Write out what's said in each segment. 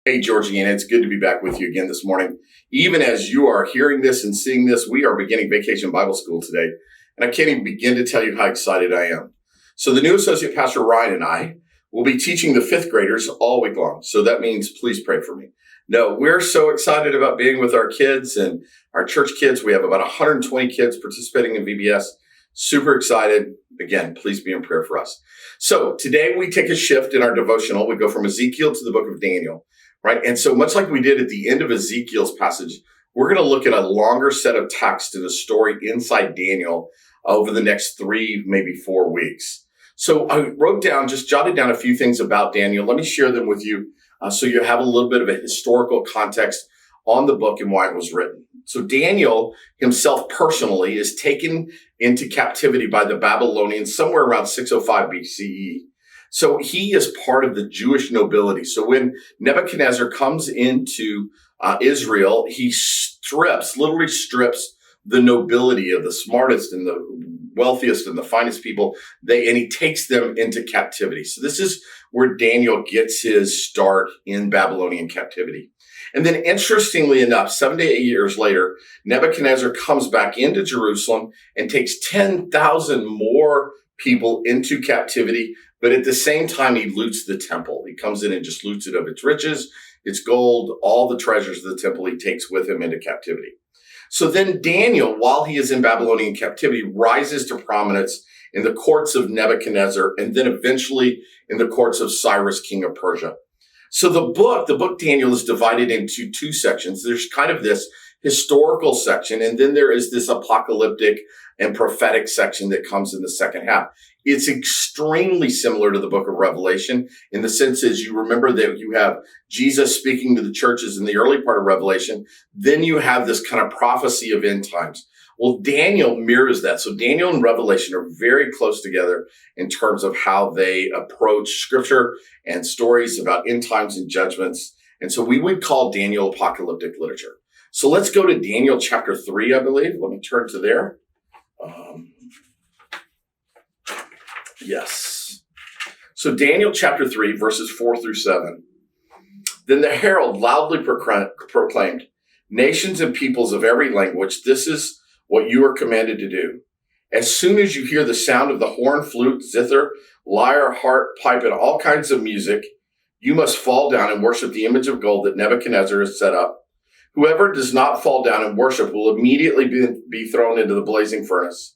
Hey, Georgianna, it's good to be back with you again this morning. Even as you are hearing this and seeing this, we are beginning Vacation Bible School today. And I can't even begin to tell you how excited I am. So the new associate pastor, Ryan, and I will be teaching the fifth graders all week long. So that means please pray for me. No, we're so excited about being with our kids and our church kids. We have about 120 kids participating in VBS. Super excited. Again, please be in prayer for us. So today we take a shift in our devotional. We go from Ezekiel to the book of Daniel. Right. And so much like we did at the end of Ezekiel's passage, we're going to look at a longer set of text in a story inside Daniel over the next 3, maybe 4 weeks. So I just jotted down a few things about Daniel. Let me share them with you so you have a little bit of a historical context on the book and why it was written. So Daniel himself personally is taken into captivity by the Babylonians somewhere around 605 BCE. So he is part of the Jewish nobility. So when Nebuchadnezzar comes into Israel, he literally strips the nobility of the smartest and the wealthiest and the finest people, and he takes them into captivity. So this is where Daniel gets his start in Babylonian captivity. And then interestingly enough, 7 to 8 years later, Nebuchadnezzar comes back into Jerusalem and takes 10,000 more people into captivity. But at the same time, he loots the temple. He comes in and just loots it of its riches, its gold, all the treasures of the temple he takes with him into captivity. So then Daniel, while he is in Babylonian captivity, rises to prominence in the courts of Nebuchadnezzar and then eventually in the courts of Cyrus, king of Persia. So the book Daniel is divided into 2 sections. There's kind of this historical section, and then there is this apocalyptic and prophetic section that comes in the second half. It's extremely similar to the book of Revelation in the sense as you remember that you have Jesus speaking to the churches in the early part of Revelation. Then you have this kind of prophecy of end times. Well, Daniel mirrors that. So Daniel and Revelation are very close together in terms of how they approach scripture and stories about end times and judgments. And so we would call Daniel apocalyptic literature. So let's go to Daniel chapter 3, I believe. Let me turn to there. Yes. So Daniel chapter 3, verses 4 through 7. Then the herald loudly proclaimed, "Nations and peoples of every language, this is what you are commanded to do. As soon as you hear the sound of the horn, flute, zither, lyre, harp, pipe, and all kinds of music, you must fall down and worship the image of gold that Nebuchadnezzar has set up. Whoever does not fall down and worship will immediately be thrown into the blazing furnace.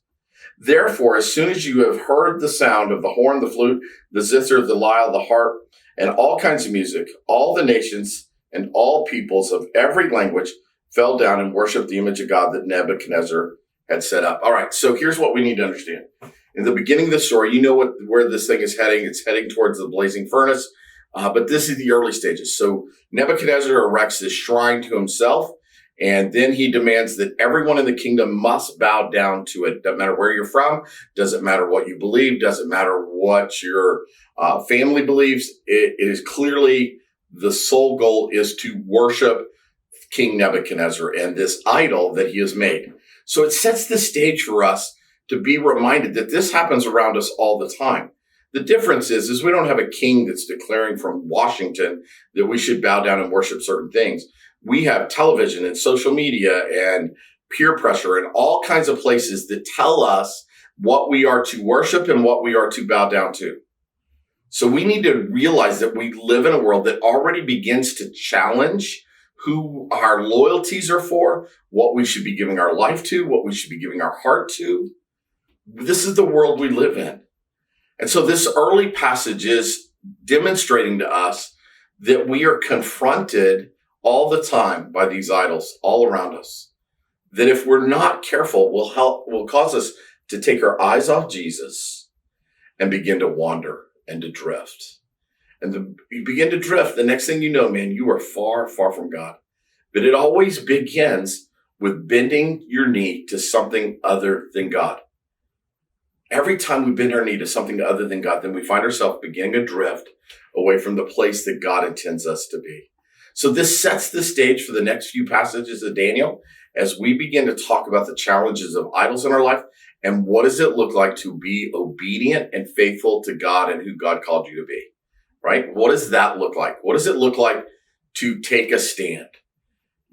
Therefore, as soon as you have heard the sound of the horn, the flute, the zither, the lyre, the harp, and all kinds of music, all the nations and all peoples of every language fell down and worshiped the image of God that Nebuchadnezzar had set up." All right, so here's what we need to understand. In the beginning of the story, you know where this thing is heading. It's heading towards the blazing furnace, but this is the early stages. So Nebuchadnezzar erects this shrine to himself, and then he demands that everyone in the kingdom must bow down to it. Doesn't matter where you're from, doesn't matter what you believe, doesn't matter what your family believes. It is clearly the sole goal is to worship King Nebuchadnezzar and this idol that he has made. So it sets the stage for us to be reminded that this happens around us all the time. The difference is we don't have a king that's declaring from Washington that we should bow down and worship certain things. We have television and social media and peer pressure and all kinds of places that tell us what we are to worship and what we are to bow down to. So we need to realize that we live in a world that already begins to challenge who our loyalties are for, what we should be giving our life to, what we should be giving our heart to. This is the world we live in. And so this early passage is demonstrating to us that we are confronted all the time by these idols all around us. That if we're not careful, will cause us to take our eyes off Jesus and begin to wander and to drift. And you begin to drift, the next thing you know, man, you are far, far from God. But it always begins with bending your knee to something other than God. Every time we bend our knee to something other than God, then we find ourselves beginning to drift away from the place that God intends us to be. So this sets the stage for the next few passages of Daniel as we begin to talk about the challenges of idols in our life and what does it look like to be obedient and faithful to God and who God called you to be. Right? What does that look like? What does it look like to take a stand.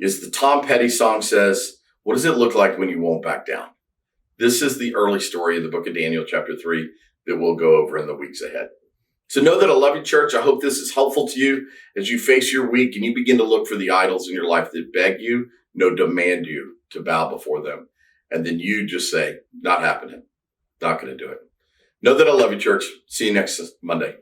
As the Tom Petty song says, what does it look like when you won't back down? This is the early story of the book of Daniel, chapter 3, that we'll go over in the weeks ahead. So know that I love you, church. I hope this is helpful to you as you face your week and you begin to look for the idols in your life that beg you, no, demand you to bow before them. And then you just say, not happening, not going to do it. Know that I love you, church. See you next Monday.